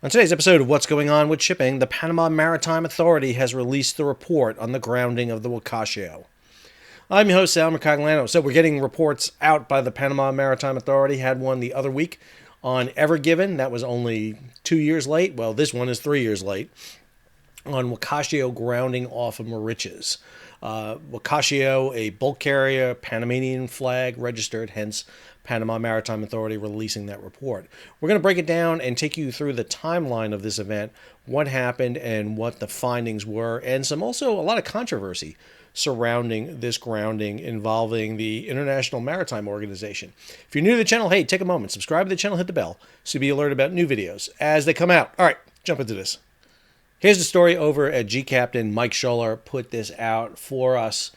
On today's episode of What's Going On with Shipping, the Panama Maritime Authority has released the report on the grounding of the Wakashio. I'm your host, Sal Mercogliano. So we're getting reports out by the Panama Maritime Authority. Had one the other week on Ever Given. That was only 2 years late. Well, this one is 3 years late. On Wakashio grounding off of Mauritius. Wakashio, a bulk carrier, Panamanian flag registered, hence Panama Maritime Authority releasing that report. We're going to break it down and take you through the timeline of this event, what happened and what the findings were, and a lot of controversy surrounding this grounding involving the International Maritime Organization. If you're new to the channel, hey, take a moment, subscribe to the channel, hit the bell so you'll be alerted about new videos as they come out. All right, jump into this. Here's the story over at G Captain. Mike Scholler put this out for us.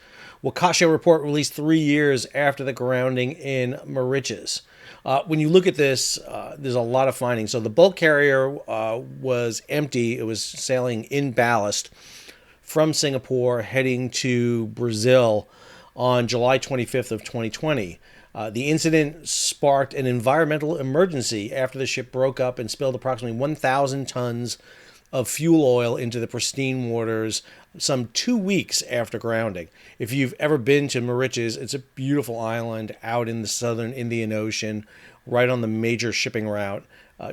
Wakashio Report released 3 years after the grounding in Mauritius. When you look at this, there's a lot of findings. So the bulk carrier was empty. It was sailing in ballast from Singapore heading to Brazil on July 25th of 2020. The incident sparked an environmental emergency after the ship broke up and spilled approximately 1,000 tons of fuel oil into the pristine waters some 2 weeks after grounding. If you've ever been to Mauritius, it's a beautiful island out in the southern Indian Ocean, right on the major shipping route,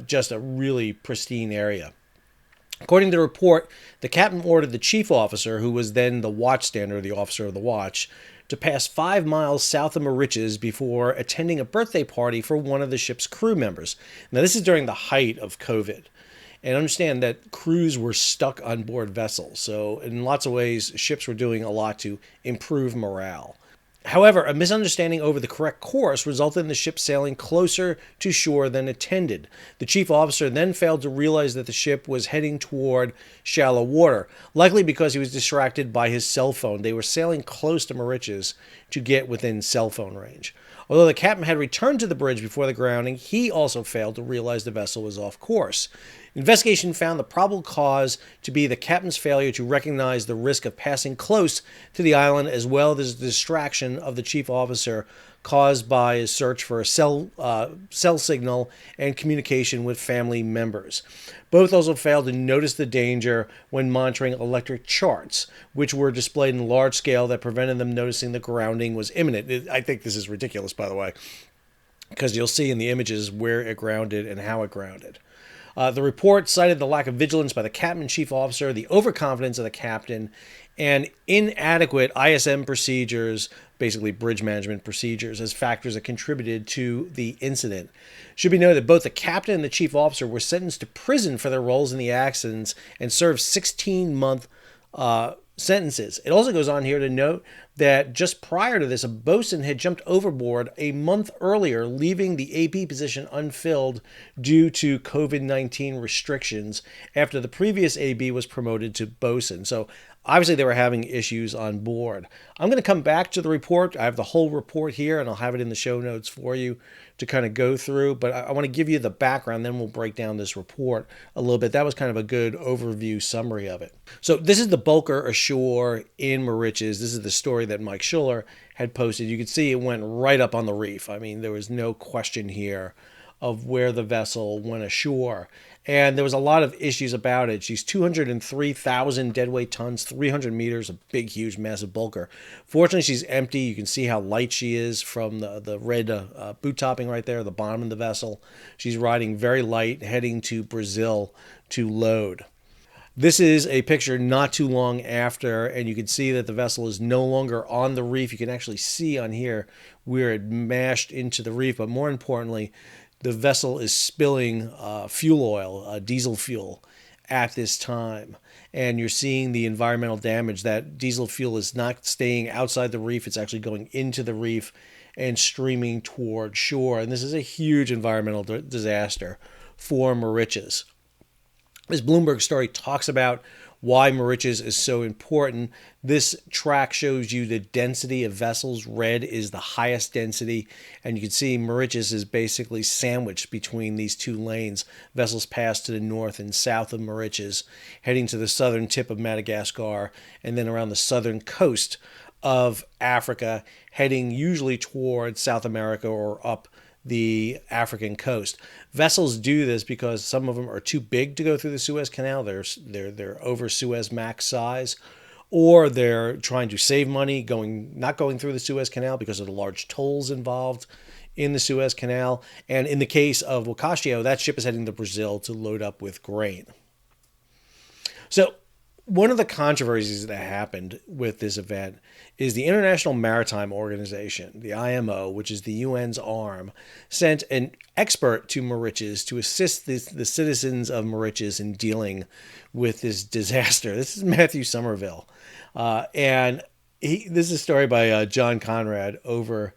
just a really pristine area. According to the report, the captain ordered the chief officer, who was then the watchstander, the officer of the watch, to pass 5 miles south of Mauritius before attending a birthday party for one of the ship's crew members. Now, this is during the height of COVID. And understand that crews were stuck on board vessels. So in lots of ways, ships were doing a lot to improve morale. However, a misunderstanding over the correct course resulted in the ship sailing closer to shore than intended. The chief officer then failed to realize that the ship was heading toward shallow water, likely because he was distracted by his cell phone. They were sailing close to Mauritius to get within cell phone range. Although the captain had returned to the bridge before the grounding, he also failed to realize the vessel was off course. Investigation found the probable cause to be the captain's failure to recognize the risk of passing close to the island, as well as the distraction of the chief officer caused by his search for a cell signal and communication with family members. Both also failed to notice the danger when monitoring electric charts, which were displayed in large scale that prevented them noticing the grounding was imminent. I think this is ridiculous, by the way, because you'll see in the images where it grounded and how it grounded. The report cited the lack of vigilance by the captain and chief officer, the overconfidence of the captain, and inadequate ISM procedures, basically bridge management procedures, as factors that contributed to the incident. It should be noted that both the captain and the chief officer were sentenced to prison for their roles in the accidents and served 16-month sentences. It also goes on here to note that just prior to this, a bosun had jumped overboard a month earlier, leaving the AP position unfilled due to COVID-19 restrictions after the previous AB was promoted to bosun. So obviously they were having issues on board. I'm going to come back to the report. I have the whole report here, and I'll have it in the show notes for you to kind of go through, but I want to give you the background, then we'll break down this report a little bit. That was kind of a good overview summary of it. So this is the bulker ashore in Mauritius. This is the story that Mike Scholler had posted. You can see it went right up on the reef. I mean, there was no question here of where the vessel went ashore. And there was a lot of issues about it. She's 203,000 deadweight tons, 300 meters, a big, huge, massive bulker. Fortunately, she's empty. You can see how light she is from the red boot topping right there, the bottom of the vessel. She's riding very light, heading to Brazil to load. This is a picture not too long after, and you can see that the vessel is no longer on the reef. You can actually see on here where it mashed into the reef, but more importantly, the vessel is spilling fuel oil, diesel fuel, at this time. And you're seeing the environmental damage. That diesel fuel is not staying outside the reef. It's actually going into the reef and streaming toward shore. And this is a huge environmental disaster for Mauritius. This Bloomberg story talks about why Mauritius is so important. This track shows you the density of vessels. Red is the highest density, and you can see Mauritius is basically sandwiched between these two lanes. Vessels pass to the north and south of Mauritius, heading to the southern tip of Madagascar, and then around the southern coast of Africa, heading usually toward South America or up the African coast. Vessels do this because some of them are too big to go through the Suez Canal. They're over Suez max size, or they're trying to save money not going through the Suez Canal because of the large tolls involved in the Suez Canal. And in the case of Wakashio, that ship is heading to Brazil to load up with grain. So one of the controversies that happened with this event is the International Maritime Organization, the IMO, which is the UN's arm, sent an expert to Mauritius to assist the citizens of Mauritius in dealing with this disaster. This is Matthew Somerville. And this is a story by John Conrad over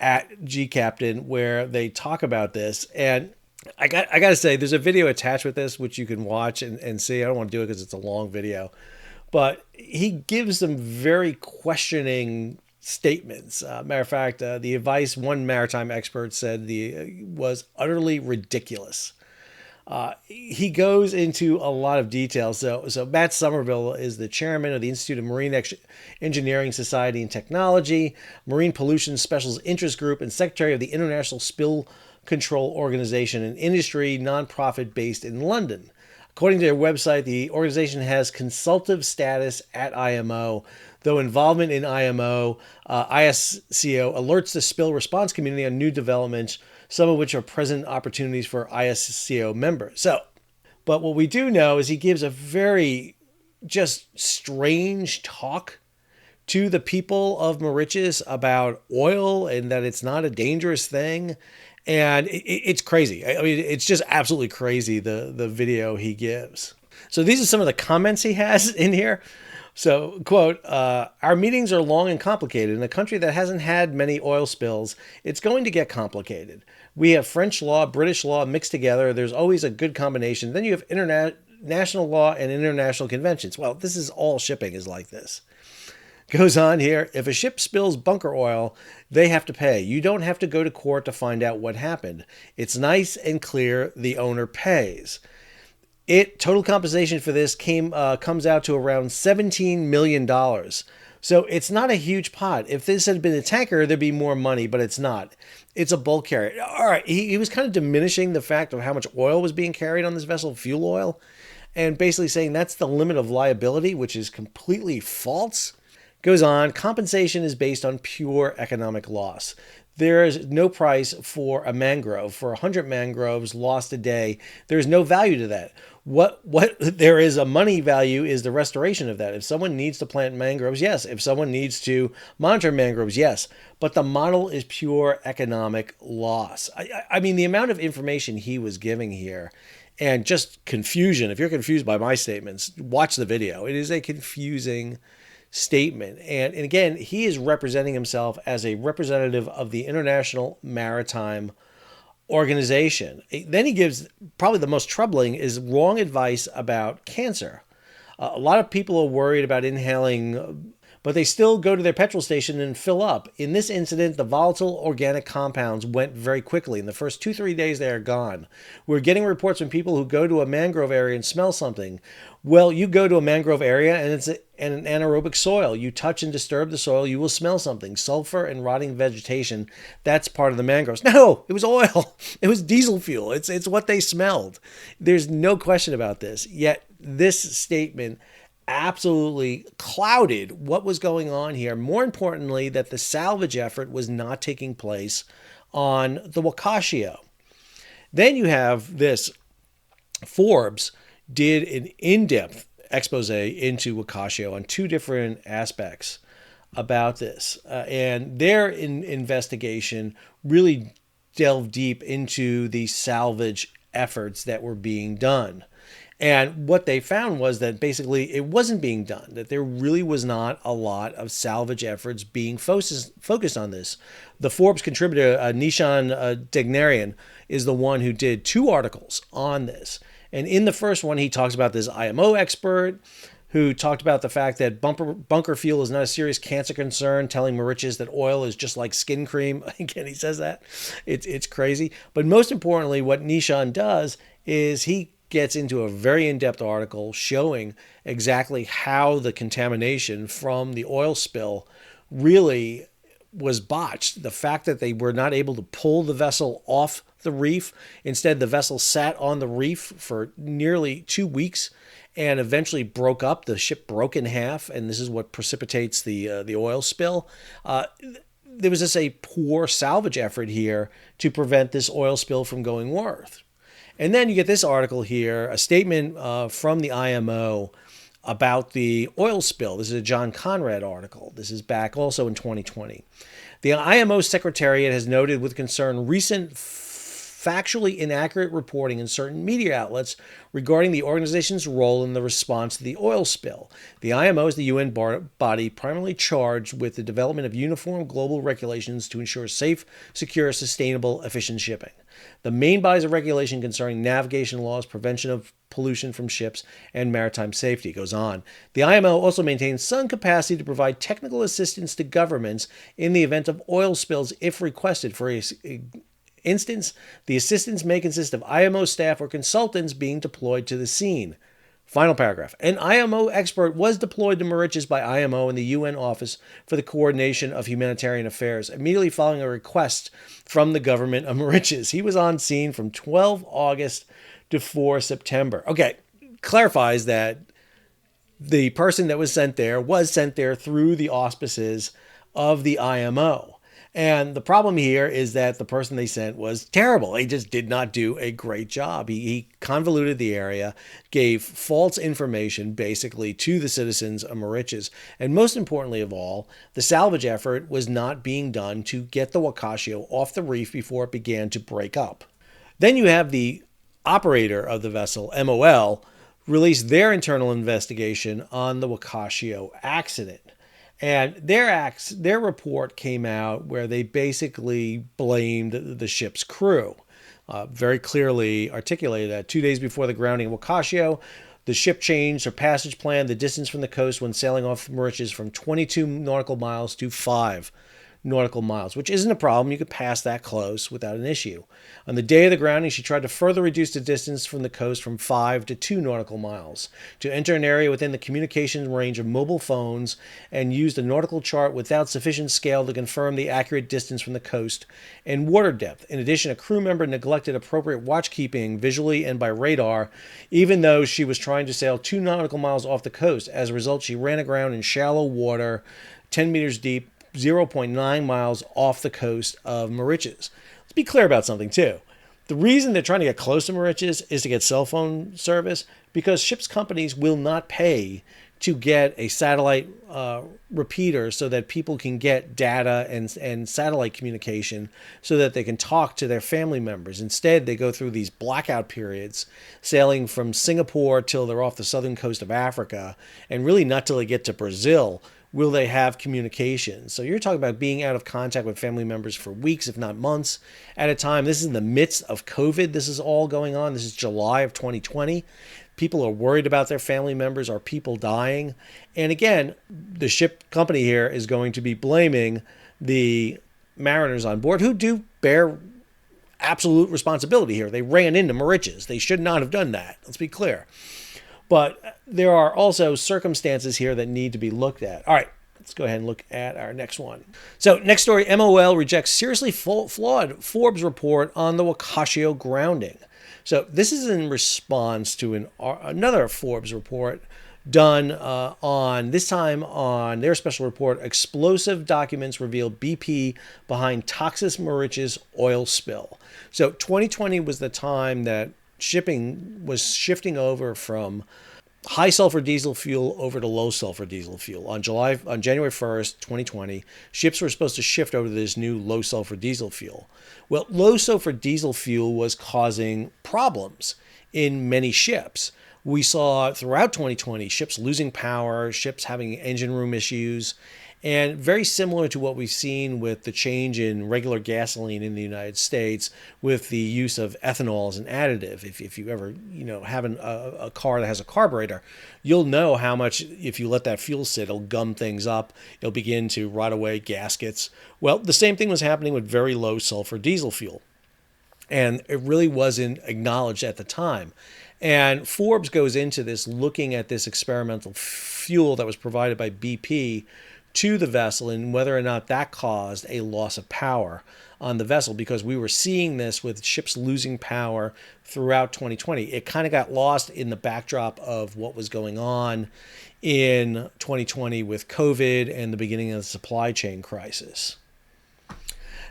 at G Captain, where they talk about this. And I got to say, there's a video attached with this, which you can watch and see. I don't want to do it because it's a long video. But he gives some very questioning statements. Matter of fact, the advice one maritime expert said was utterly ridiculous. He goes into a lot of detail. So Matt Somerville is the chairman of the Institute of Marine Engineering Society and Technology, Marine Pollution Specials Interest Group, and secretary of the International Spill Control Organization, an industry nonprofit based in London. According to their website, the organization has consultative status at IMO, though involvement in IMO, ISCO alerts the spill response community on new developments, some of which are present opportunities for ISCO members. But what we do know is he gives a very just strange talk to the people of Mauritius about oil and that it's not a dangerous thing. And it's crazy. I mean, it's just absolutely crazy, the video he gives. So these are some of the comments he has in here. So, quote, our meetings are long and complicated. In a country that hasn't had many oil spills, it's going to get complicated. We have French law, British law mixed together. There's always a good combination. Then you have international law and international conventions. Well, this is all shipping is like this. Goes on here, if a ship spills bunker oil, they have to pay. You don't have to go to court to find out what happened. It's nice and clear the owner pays. Total compensation for this comes out to around $17 million. So it's not a huge pot. If this had been a tanker, there'd be more money, but it's not. It's a bulk carrier. All right, he was kind of diminishing the fact of how much oil was being carried on this vessel, fuel oil, and basically saying that's the limit of liability, which is completely false. Goes on, compensation is based on pure economic loss. There is no price for a mangrove. For 100 mangroves lost a day, there is no value to that. What there is a money value is the restoration of that. If someone needs to plant mangroves, yes. If someone needs to monitor mangroves, yes. But the model is pure economic loss. I mean, the amount of information he was giving here and just confusion. If you're confused by my statements, watch the video. It is a confusing statement. And again, he is representing himself as a representative of the International Maritime Organization. Then he gives, probably the most troubling, is wrong advice about cancer. A lot of people are worried about inhaling, but they still go to their petrol station and fill up. In this incident, the volatile organic compounds went very quickly. In the first 2-3 days, they are gone. We're getting reports from people who go to a mangrove area and smell something. Well, you go to a mangrove area and it's an anaerobic soil. You touch and disturb the soil, you will smell something. Sulfur and rotting vegetation, that's part of the mangroves. No, it was oil. It was diesel fuel. It's what they smelled. There's no question about this. Yet this statement absolutely clouded what was going on here. More importantly, that the salvage effort was not taking place on the Wakashio. Then you have this. Forbes did an in-depth expose into Wakashio on 2 different aspects about this. And their investigation really delved deep into the salvage efforts that were being done. And what they found was that basically it wasn't being done, that there really was not a lot of salvage efforts being focused on this. The Forbes contributor, Nishan Degnarian, is the one who did 2 articles on this. And in the first one, he talks about this IMO expert who talked about the fact that bunker fuel is not a serious cancer concern, telling Mauritius that oil is just like skin cream. Again, he says that. It's crazy. But most importantly, what Nishan does is he gets into a very in-depth article showing exactly how the contamination from the oil spill really was botched. The fact that they were not able to pull the vessel off the reef. Instead, the vessel sat on the reef for nearly 2 weeks and eventually broke up. The ship broke in half, and this is what precipitates the oil spill. There was just a poor salvage effort here to prevent this oil spill from going worse. And then you get this article here, a statement from the IMO about the oil spill. This is a John Conrad article. This is back also in 2020. The IMO Secretariat has noted with concern recent factually inaccurate reporting in certain media outlets regarding the organization's role in the response to the oil spill. The IMO is the UN body primarily charged with the development of uniform global regulations to ensure safe, secure, sustainable, efficient shipping. The main bodies of regulation concerning navigation laws, prevention of pollution from ships, and maritime safety. It goes on. The IMO also maintains some capacity to provide technical assistance to governments in the event of oil spills if requested. For instance, the assistance may consist of IMO staff or consultants being deployed to the scene. Final paragraph. An IMO expert was deployed to Mauritius by IMO and the UN Office for the Coordination of Humanitarian Affairs immediately following a request from the government of Mauritius. He was on scene from 12 August to 4 September. Okay, clarifies that the person that was sent there through the auspices of the IMO. And the problem here is that the person they sent was terrible. He just did not do a great job. He convoluted the area, gave false information basically to the citizens of Mauritius. And most importantly of all, the salvage effort was not being done to get the Wakashio off the reef before it began to break up. Then you have the operator of the vessel, MOL, release their internal investigation on the Wakashio accident. And their report came out where they basically blamed the ship's crew. Very clearly articulated that 2 days before the grounding of Wakashio, the ship changed her passage plan, the distance from the coast when sailing off Mauritius from 22 nautical miles to 5 nautical miles, which isn't a problem. You could pass that close without an issue. On the day of the grounding, she tried to further reduce the distance from the coast from 5 to 2 nautical miles to enter an area within the communications range of mobile phones and used a nautical chart without sufficient scale to confirm the accurate distance from the coast and water depth. In addition, a crew member neglected appropriate watchkeeping visually and by radar, even though she was trying to sail 2 nautical miles off the coast. As a result, she ran aground in shallow water, 10 meters deep, 0.9 miles off the coast of Mauritius. Let's be clear about something too. The reason they're trying to get close to Mauritius is to get cell phone service, because ships companies will not pay to get a satellite repeater so that people can get data and satellite communication so that they can talk to their family members. Instead, they go through these blackout periods, sailing from Singapore till they're off the southern coast of Africa, and really not till they get to Brazil will they have communication. So you're talking about being out of contact with family members for weeks, if not months at a time. This is in the midst of COVID. This is all going on. This is July of 2020. People are worried about their family members. Are people dying? And again, the ship company here is going to be blaming the mariners on board, who do bear absolute responsibility here. They ran into Mauritius. They should not have done that. Let's be clear. But there are also circumstances here that need to be looked at. All right, let's go ahead and look at our next one. So next story, MOL rejects seriously flawed Forbes report on the Wakashio grounding. So this is in response to another Forbes report done on their special report, Explosive Documents Reveal BP Behind Toxic Mauritius Oil Spill. So 2020 was the time that shipping was shifting over from high sulfur diesel fuel over to low sulfur diesel fuel. On January 1st, 2020, ships were supposed to shift over to this new low sulfur diesel fuel. Well, low sulfur diesel fuel was causing problems in many ships. We saw throughout 2020 ships losing power, ships having engine room issues, and very similar to what we've seen with the change in regular gasoline in the United States with the use of ethanol as an additive. If you ever have a car that has a carburetor, you'll know how much, if you let that fuel sit, it'll gum things up. It'll begin to rot away gaskets. Well, the same thing was happening with very low sulfur diesel fuel. And it really wasn't acknowledged at the time. And Forbes goes into this looking at this experimental fuel that was provided by BP to the vessel and whether or not that caused a loss of power on the vessel, because we were seeing this with ships losing power throughout 2020. It kind of got lost in the backdrop of what was going on in 2020 with COVID and the beginning of the supply chain crisis.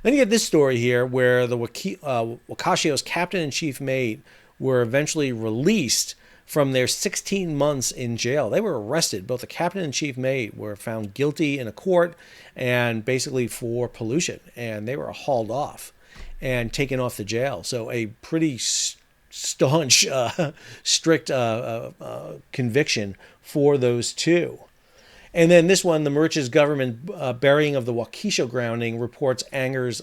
Then you get this story here where the Wakashio's captain and chief mate were eventually released from their 16 months in jail. They were arrested. Both the captain and chief mate were found guilty in a court and basically for pollution. And they were hauled off and taken off the jail. So a pretty staunch, strict conviction for those two. And then this one, the Mauritius government burying of the Wakashio grounding reports angers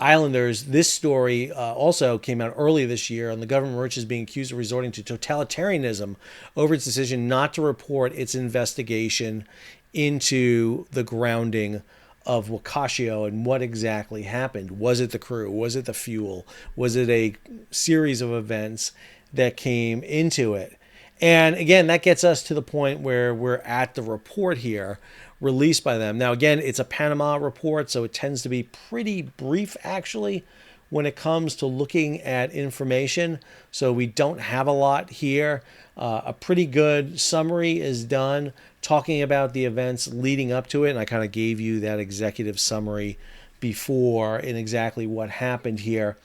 islanders. This story also came out earlier this year on the government of Mauritius being accused of resorting to totalitarianism over its decision not to report its investigation into the grounding of Wakashio and what exactly happened. Was it the crew? Was it the fuel? Was it a series of events that came into it? And again, that gets us to the point where we're at the report here released by them. Now, again, it's a Panama report, so it tends to be pretty brief, actually, when it comes to looking at information. So we don't have a lot here. A pretty good summary is done talking about the events leading up to it. And I kind of gave you that executive summary before in exactly what happened here.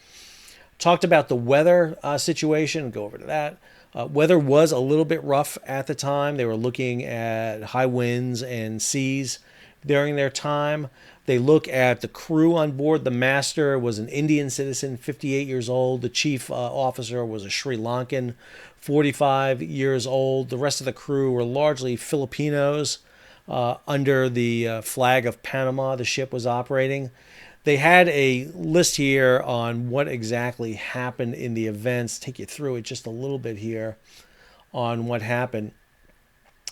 Talked about the weather situation. Go over to that. Weather was a little bit rough at the time. They were looking at high winds and seas during their time. They look at the crew on board. The master was an Indian citizen, 58 years old. The chief officer was a Sri Lankan, 45 years old. The rest of the crew were largely Filipinos under the flag of Panama. The ship was operating. They had a list here on what exactly happened in the events. Take you through it just a little bit here on what happened.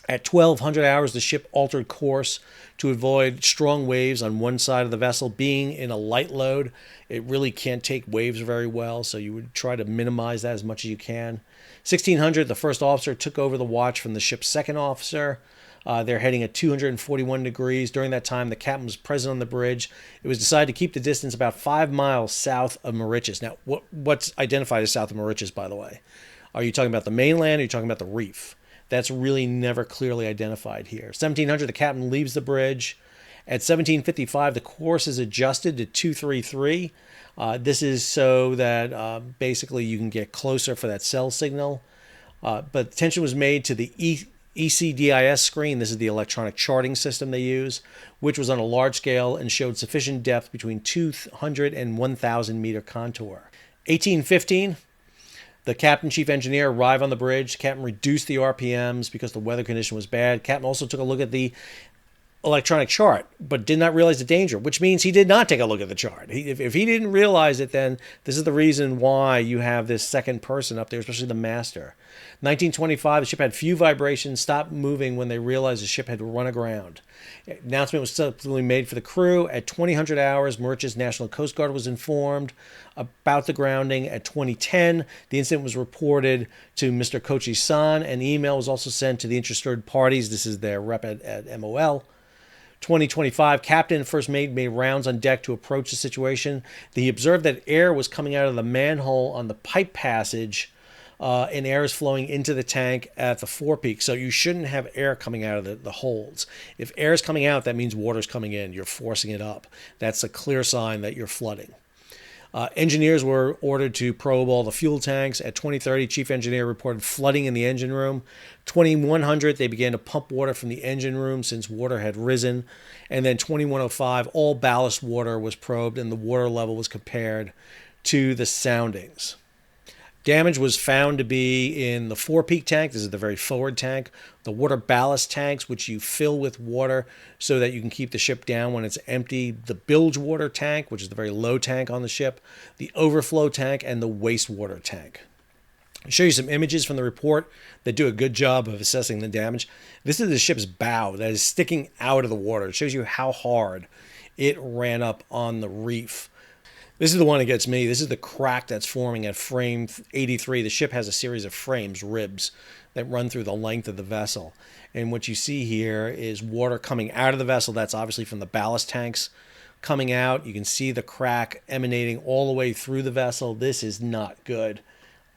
At 1200 hours, the ship altered course to avoid strong waves on one side of the vessel. Being in a light load, it really can't take waves very well, so you would try to minimize that as much as you can. 1600, the first officer took over the watch from the ship's second officer. They're heading at 241 degrees. During that time, the captain was present on the bridge. It was decided to keep the distance about 5 miles south of Mauritius. Now, what's identified as south of Mauritius, by the way? Are you talking about the mainland or are you talking about the reef? That's really never clearly identified here. 1700, the captain leaves the bridge. At 1755, the course is adjusted to 233. This is so that basically you can get closer for that cell signal. But attention was made to the ECDIS screen. This is the electronic charting system they use, which was on a large scale and showed sufficient depth between 200 and 1,000 meter contour. 1815, the captain chief engineer arrived on the bridge. The captain reduced the RPMs because the weather condition was bad. Captain also took a look at the electronic chart, but did not realize the danger, which means he did not take a look at the chart. If he didn't realize it, then this is the reason why you have this second person up there, especially the master. 1925, the ship had few vibrations, stopped moving when they realized the ship had run aground. Announcement was subsequently made for the crew. At 2000 hours, Mauritius National Coast Guard was informed about the grounding. At 2010, the incident was reported to Mr. Kochi-san. An email was also sent to the interested parties. This is their rep at MOL. 2025, captain and first mate made rounds on deck to approach the situation. He observed that air was coming out of the manhole on the pipe passage, and air is flowing into the tank at the forepeak. So you shouldn't have air coming out of the holds. If air is coming out, that means water's coming in. You're forcing it up. That's a clear sign that you're flooding. Engineers were ordered to probe all the fuel tanks. At 2030, chief engineer reported flooding in the engine room. 2100, they began to pump water from the engine room since water had risen. And then 2105, all ballast water was probed and the water level was compared to the soundings. Damage was found to be in the forepeak tank. This is the very forward tank. The water ballast tanks, which you fill with water so that you can keep the ship down when it's empty. The bilge water tank, which is the very low tank on the ship. The overflow tank and the wastewater tank. I'll show you some images from the report that do a good job of assessing the damage. This is the ship's bow that is sticking out of the water. It shows you how hard it ran up on the reef. This is the one that gets me. This is the crack that's forming at frame 83. The ship has a series of frames, ribs, that run through the length of the vessel. And what you see here is water coming out of the vessel. That's obviously from the ballast tanks coming out. You can see the crack emanating all the way through the vessel. This is not good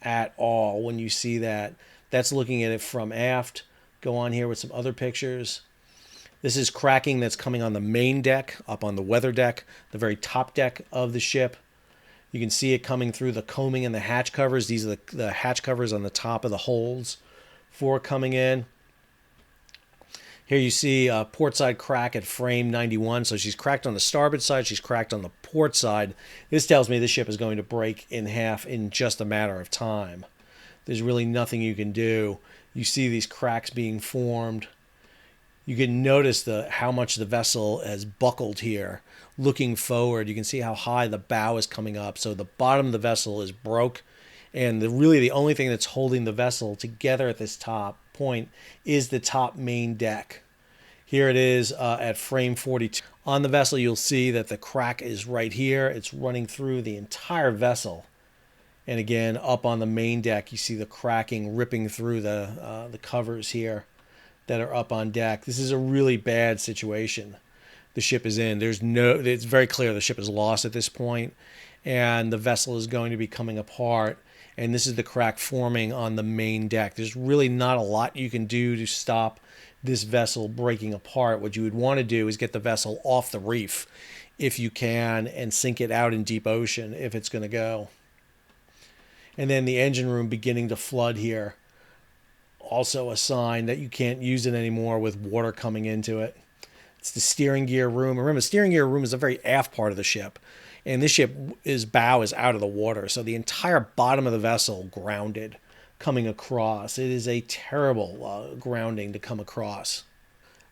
at all when you see that. That's looking at it from aft. Go on here with some other pictures. This is cracking that's coming on the main deck, up on the weather deck, the very top deck of the ship. You can see it coming through the coaming and the hatch covers. These are the hatch covers on the top of the holds for coming in. Here you see a port side crack at frame 91. So she's cracked on the starboard side. She's cracked on the port side. This tells me this ship is going to break in half in just a matter of time. There's really nothing you can do. You see these cracks being formed. You can notice how much the vessel has buckled here. Looking forward, you can see how high the bow is coming up. So the bottom of the vessel is broke. And really the only thing that's holding the vessel together at this top point is the top main deck. Here it is at frame 42. On the vessel, you'll see that the crack is right here. It's running through the entire vessel. And again, up on the main deck, you see the cracking ripping through the covers here that are up on deck. This is a really bad situation the ship is in. It's very clear the ship is lost at this point, and the vessel is going to be coming apart. And this is the crack forming on the main deck. There's really not a lot you can do to stop this vessel breaking apart. What you would want to do is get the vessel off the reef if you can and sink it out in deep ocean if it's going to go. And then the engine room beginning to flood here. Also a sign that you can't use it anymore with water coming into it. It's the steering gear room. Remember, the steering gear room is the very aft part of the ship. And this ship's bow is out of the water. So the entire bottom of the vessel grounded coming across. It is a terrible grounding to come across.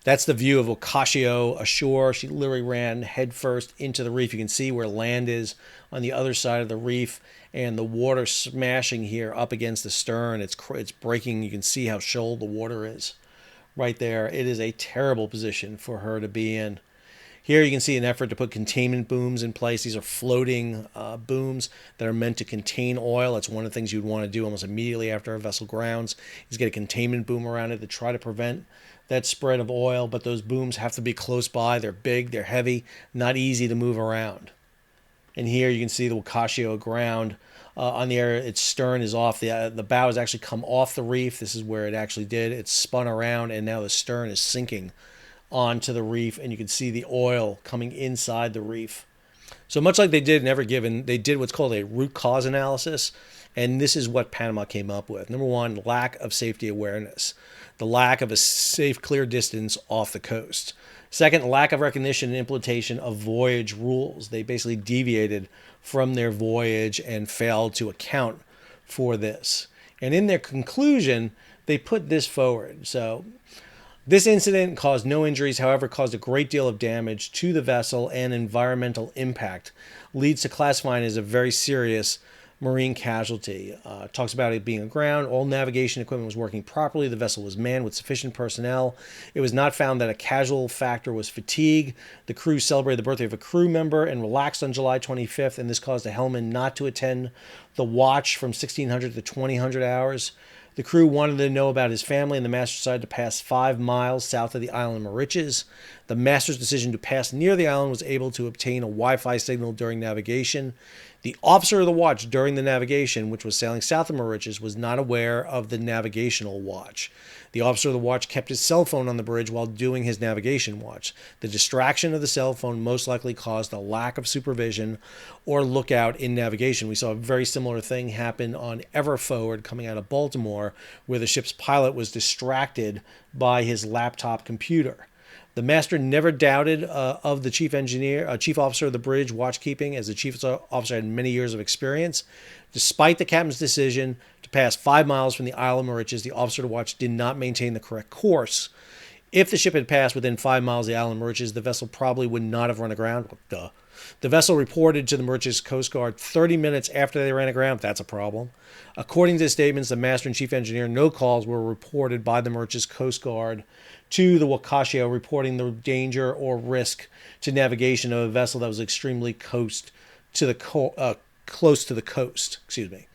That's the view of Wakashio ashore. She literally ran headfirst into the reef. You can see where land is on the other side of the reef, and the water smashing here up against the stern. It's breaking. You can see how shoal the water is right there. It is a terrible position for her to be in. Here you can see an effort to put containment booms in place. These are floating booms that are meant to contain oil. That's one of the things you'd want to do almost immediately after a vessel grounds, is get a containment boom around it to try to prevent that spread of oil. But those booms have to be close by. They're big, they're heavy, not easy to move around. And here you can see the Wakashio Aground on the area. Its stern is off. The bow has actually come off the reef. This is where it actually did. It's spun around, and now the stern is sinking onto the reef, and you can see the oil coming inside the reef. So much like they did in Ever Given, they did what's called a root cause analysis, and this is what Panama came up with. Number one, lack of safety awareness. The lack of a safe, clear distance off the coast. Second, lack of recognition and implementation of voyage rules. They basically deviated from their voyage and failed to account for this. And in their conclusion, they put this forward. So this incident caused no injuries, however, caused a great deal of damage to the vessel and environmental impact. Leads to classifying as a very serious marine casualty. Talks about it being aground. All navigation equipment was working properly. The vessel was manned with sufficient personnel. It was not found that a casual factor was fatigue. The crew celebrated the birthday of a crew member and relaxed on July 25th, and this caused the helmsman not to attend the watch from 1600 to 2000 hours. The crew wanted to know about his family, and the master decided to pass 5 miles south of the island Mauritius. The master's decision to pass near the island was able to obtain a Wi-Fi signal during navigation. The officer of the watch during the navigation, which was sailing south of Mauritius, was not aware of the navigational watch. The officer of the watch kept his cell phone on the bridge while doing his navigation watch. The distraction of the cell phone most likely caused a lack of supervision or lookout in navigation. We saw a very similar thing happen on Ever Forward coming out of Baltimore, where the ship's pilot was distracted by his laptop computer. The master never doubted of the chief officer of the bridge watchkeeping, as the chief officer had many years of experience. Despite the captain's decision to pass 5 miles from the Isle of Mauritius, the officer of the watch did not maintain the correct course. If the ship had passed within 5 miles of the Isle of Mauritius, the vessel probably would not have run aground. Duh. The vessel reported to the Mauritius Coast Guard 30 minutes after they ran aground. That's a problem. According to the statements, the master and chief engineer, no calls were reported by the Mauritius Coast Guard to the Wakashio reporting the danger or risk to navigation of a vessel that was extremely close to the close to the coast. Excuse me.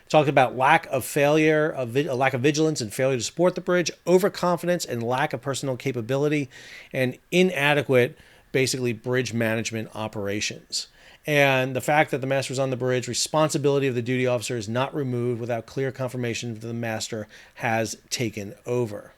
Talked about lack of vigilance and failure to support the bridge, overconfidence and lack of personnel capability, and inadequate, basically, bridge management operations. And the fact that the master was on the bridge, responsibility of the duty officer is not removed without clear confirmation that the master has taken over.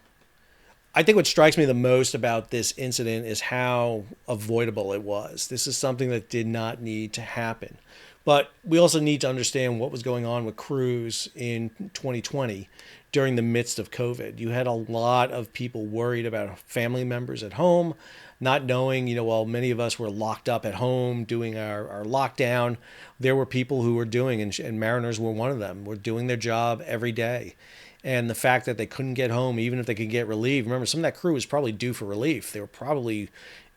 I think what strikes me the most about this incident is how avoidable it was. This is something that did not need to happen. But we also need to understand what was going on with crews in 2020 during the midst of COVID. You had a lot of people worried about family members at home, not knowing, while many of us were locked up at home doing our lockdown, there were people who were doing, and mariners were one of them, were doing their job every day. And the fact that they couldn't get home, even if they could get relief. Remember, some of that crew was probably due for relief. They were probably,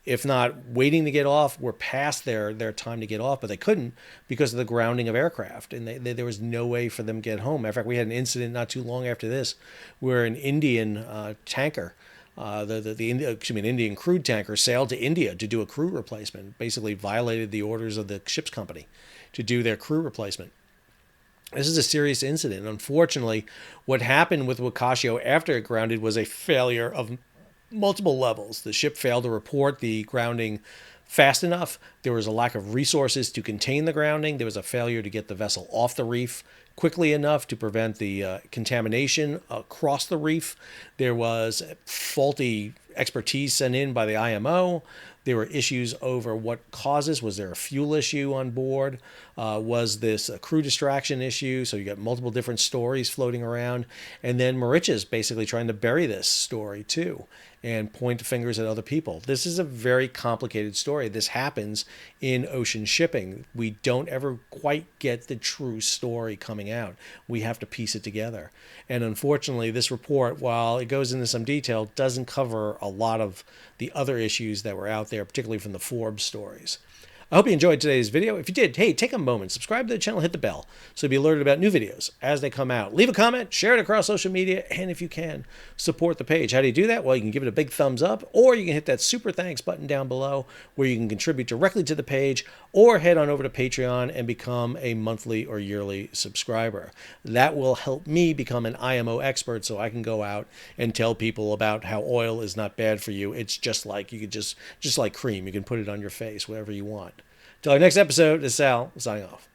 if not waiting to get off, were past their time to get off, but they couldn't because of the grounding of aircraft. And there was no way for them to get home. Matter of fact, we had an incident not too long after this where an Indian tanker, an Indian crude tanker sailed to India to do a crew replacement, basically violated the orders of the ship's company to do their crew replacement. This is a serious incident. Unfortunately, what happened with Wakashio after it grounded was a failure of multiple levels. The ship failed to report the grounding fast enough. There was a lack of resources to contain the grounding. There was a failure to get the vessel off the reef quickly enough to prevent the contamination across the reef. There was faulty expertise sent in by the IMO. There were issues over what causes. Was there a fuel issue on board? Was this a crew distraction issue? So you got multiple different stories floating around. And then Mauritius basically trying to bury this story too and point fingers at other people. This is a very complicated story. This happens in ocean shipping. We don't ever quite get the true story coming out. We have to piece it together. And unfortunately, this report, while it goes into some detail, doesn't cover a lot of the other issues that were out there, particularly from the Forbes stories. I hope you enjoyed today's video. If you did, hey, take a moment, subscribe to the channel, hit the bell so you'll be alerted about new videos as they come out. Leave a comment, share it across social media, and if you can, support the page. How do you do that? Well, you can give it a big thumbs up, or you can hit that super thanks button down below where you can contribute directly to the page, or head on over to Patreon and become a monthly or yearly subscriber. That will help me become an IMO expert so I can go out and tell people about how oil is not bad for you. It's just like just like cream. You can put it on your face, whatever you want. Till our next episode, this is Sal, signing off.